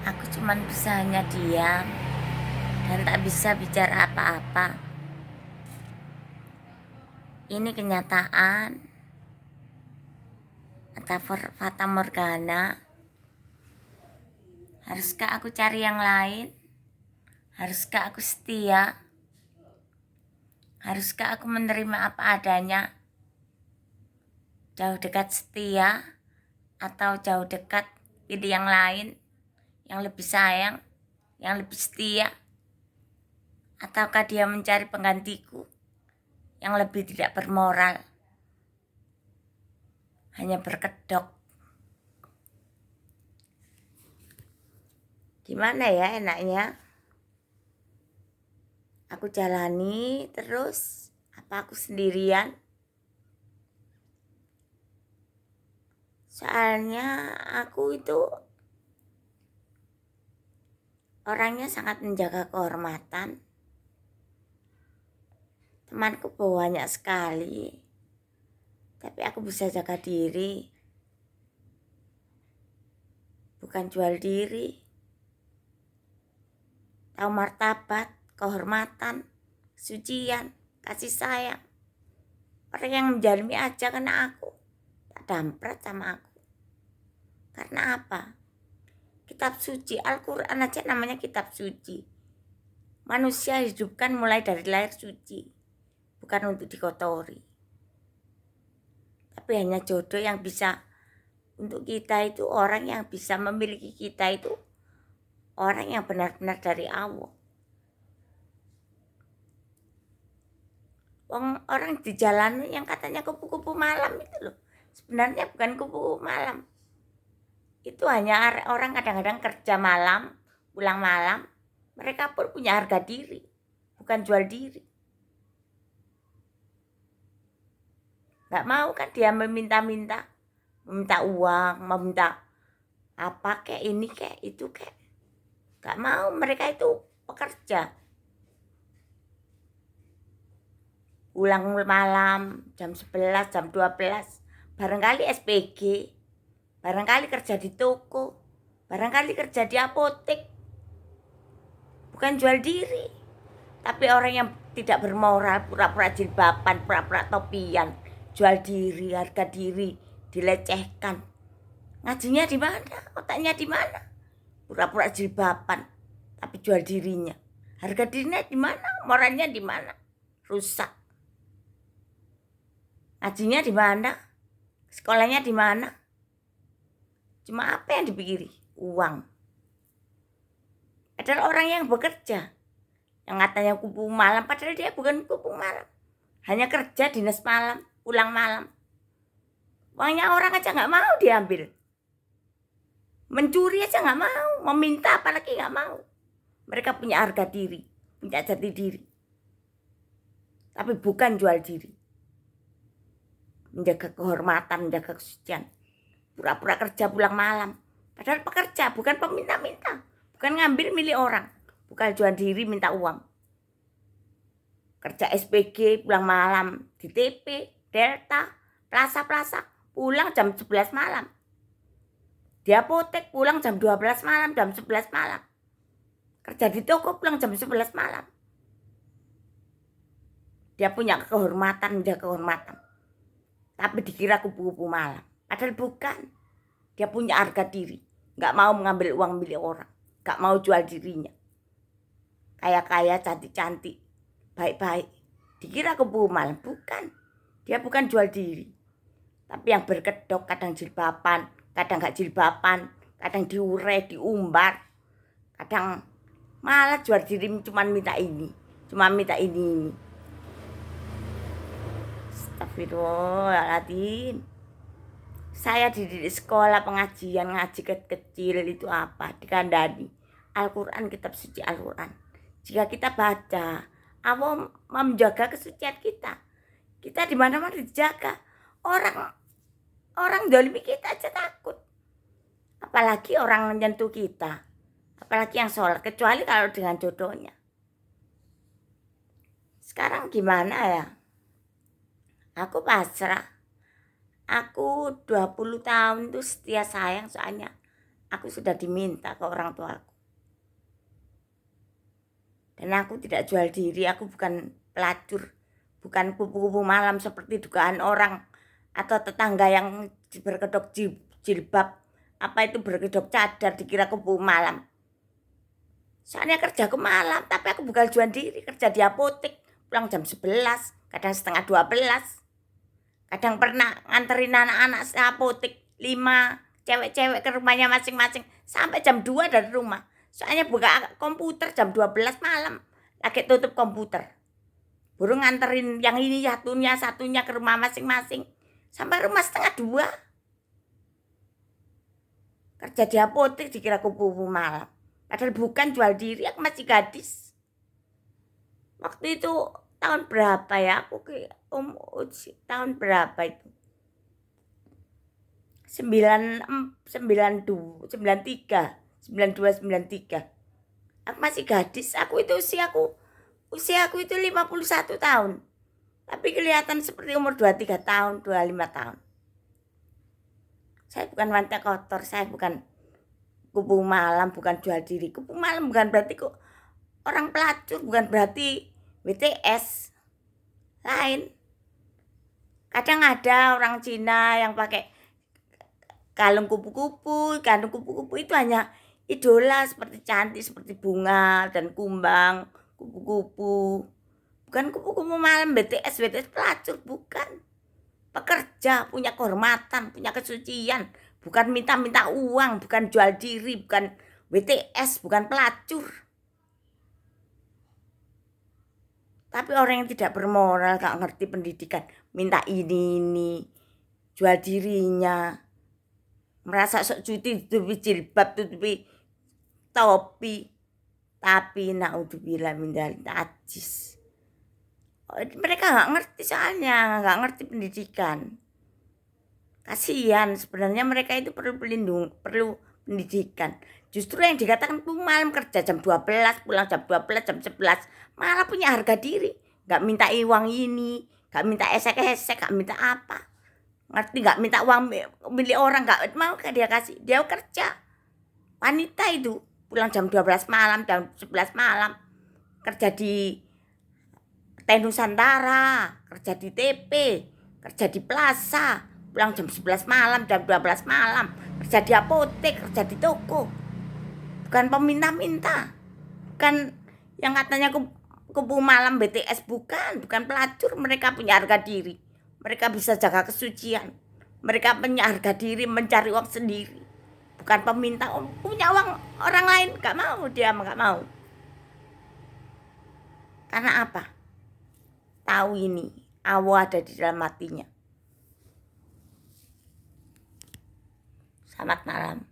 Aku cuman bisa hanya diam dan tak bisa bicara apa-apa. Ini kenyataan atau fata morgana. Haruskah aku cari yang lain? Haruskah aku setia? Haruskah aku menerima apa adanya? Jauh dekat setia atau jauh dekat pilih yang lain, yang lebih sayang, yang lebih setia? Ataukah dia mencari penggantiku yang lebih tidak bermoral, hanya berkedok? Gimana ya enaknya? Aku jalani terus, apa aku sendirian? Soalnya aku itu orangnya sangat menjaga kehormatan. Temanku banyak sekali, tapi aku bisa jaga diri, bukan jual diri. Tahu martabat, kehormatan, sucian, kasih sayang. Orang yang menjalimi aja kena aku, tak damprat sama aku. Karena apa? Kitab suci, Al-Quran aja namanya kitab suci. Manusia hidupkan mulai dari lahir suci, bukan untuk dikotori. Tapi hanya jodoh yang bisa untuk kita itu, orang yang bisa memiliki kita itu orang yang benar-benar dari Allah. Orang di jalan yang katanya kupu-kupu malam itu loh, sebenarnya bukan kupu-kupu malam. Itu hanya orang kadang-kadang kerja malam, pulang malam. Mereka pun punya harga diri, bukan jual diri. Gak mau kan dia meminta-minta, meminta uang, meminta apa kayak ini kayak itu kayak. Gak mau, mereka itu pekerja. Pulang malam jam 11, jam 12, barangkali SPG, barangkali kerja di toko, barangkali kerja di apotek. Bukan jual diri. Tapi orang yang tidak bermoral, pura-pura jilbaban, pura-pura topian, jual diri, harga diri dilecehkan. Ngajinya di mana? Otaknya di mana? Pura-pura jilbaban, tapi jual dirinya. Harga dirinya di mana? Moralnya di mana? Rusak. Ngajinya di mana? Sekolahnya di mana? Cuma apa yang dipikiri? Uang. Adalah orang yang bekerja, yang katanya kupu malam, padahal dia bukan kupu malam. Hanya kerja dinas malam, pulang malam. Uangnya orang aja gak mau diambil. Mencuri aja gak mau, meminta apalagi gak mau. Mereka punya harga diri, punya jati diri. Tapi bukan jual diri. Menjaga kehormatan, menjaga kesucian. Pura-pura kerja pulang malam. Padahal pekerja, bukan peminta-minta. Bukan ngambil milik orang. Bukan jual diri minta uang. Kerja SPG pulang malam di TP, Delta, Plaza, pulang jam 11 malam. Di apotek pulang jam 12 malam, jam 11 malam. Kerja di toko pulang jam 11 malam. Dia punya kehormatan, menjaga kehormatan. Tapi dikira kupu-kupu malam. Padahal bukan. Dia punya harga diri. Gak mau mengambil uang milik orang. Gak mau jual dirinya. Kaya-kaya, cantik-cantik, baik-baik. Dikira kupu-kupu malam. Bukan. Dia bukan jual diri. Tapi yang berkedok, kadang jilbaban, kadang gak jilbaban, kadang diure, diumbar. Kadang malah jual diri cuma minta ini. Cuma minta ini. Astagfirullahaladzim. Saya dididik sekolah pengajian, ngaji kecil itu apa? Dikandani. Al-Quran, kitab suci Al-Quran. Jika kita baca, Allah menjaga kesucian kita. Kita di mana-mana dijaga. Orang dolimi kita aja takut. Apalagi orang menyentuh kita. Apalagi yang sholat. Kecuali kalau dengan jodohnya. Sekarang gimana ya? Aku pasrah. Aku 20 tahun tuh setia sayang, soalnya Aku sudah diminta ke orang tuaku. Dan aku tidak jual diri, aku bukan pelacur, bukan kupu-kupu malam seperti dugaan orang atau tetangga yang berkedok jilbab, apa itu berkedok cadar dikira kupu malam. Soalnya kerjaku malam, tapi aku bukan jual diri, kerja di apotek, pulang jam 11, kadang setengah 12. Kadang pernah nganterin anak-anak apotek 5 cewek-cewek ke rumahnya masing-masing sampai jam 2 dari rumah. Soalnya buka komputer jam 12 malam, lagi tutup komputer. Baru nganterin yang ini satunya ke rumah masing-masing sampai rumah setengah 2. Kerja di apotek dikira kupu-kupu malam. Padahal bukan, jual diri, aku masih gadis. Waktu itu tahun berapa ya? Aku ke tahun berapa itu? 92, 93. Aku masih gadis. Aku itu usiaku itu 51 tahun. Tapi kelihatan seperti umur 23 tahun, 25 tahun. Saya bukan wanita kotor, saya bukan kupu malam, bukan jual diri. Kupu malam bukan berarti kok orang pelacur, bukan berarti WTS. Lain. Kadang ada orang Cina yang pakai kalung kupu-kupu itu hanya idola, seperti cantik, seperti bunga dan kumbang, kupu-kupu. Bukan kupu-kupu malam BTS pelacur, bukan. Pekerja, punya kehormatan, punya kesucian, bukan minta-minta uang, bukan jual diri, bukan WTS, bukan pelacur. Tapi orang yang tidak bermoral, gak ngerti pendidikan, minta ini, jual dirinya, merasa sok cuti, tutupi jilbab, tutupi topi, tapi naudzubillah min dzalik najis. Mereka nggak ngerti, soalnya nggak ngerti pendidikan. Kasihan, sebenarnya mereka itu perlu pendidikan. Justru yang dikatakan malam kerja jam 12, pulang jam 12, jam 11, malah punya harga diri. Nggak minta uang ini, nggak minta esek-esek, nggak minta apa. Ngerti, nggak minta uang milik orang, nggak mau dia kasih. Dia kerja. Wanita itu pulang jam 12 malam, jam 11 malam, kerja di Teh Nusantara, kerja di TP, kerja di Plaza, pulang jam 11 malam, jam 12 malam, kerja di apotek, kerja di toko. Bukan peminta-minta, bukan yang katanya kupu malam BTS, bukan pelacur. Mereka punya harga diri, mereka bisa jaga kesucian, mereka punya harga diri, mencari uang sendiri, bukan peminta. Punya uang orang lain gak mau, dia gak mau. Karena apa? Tahu ini, Allah ada di dalam hatinya. Selamat malam.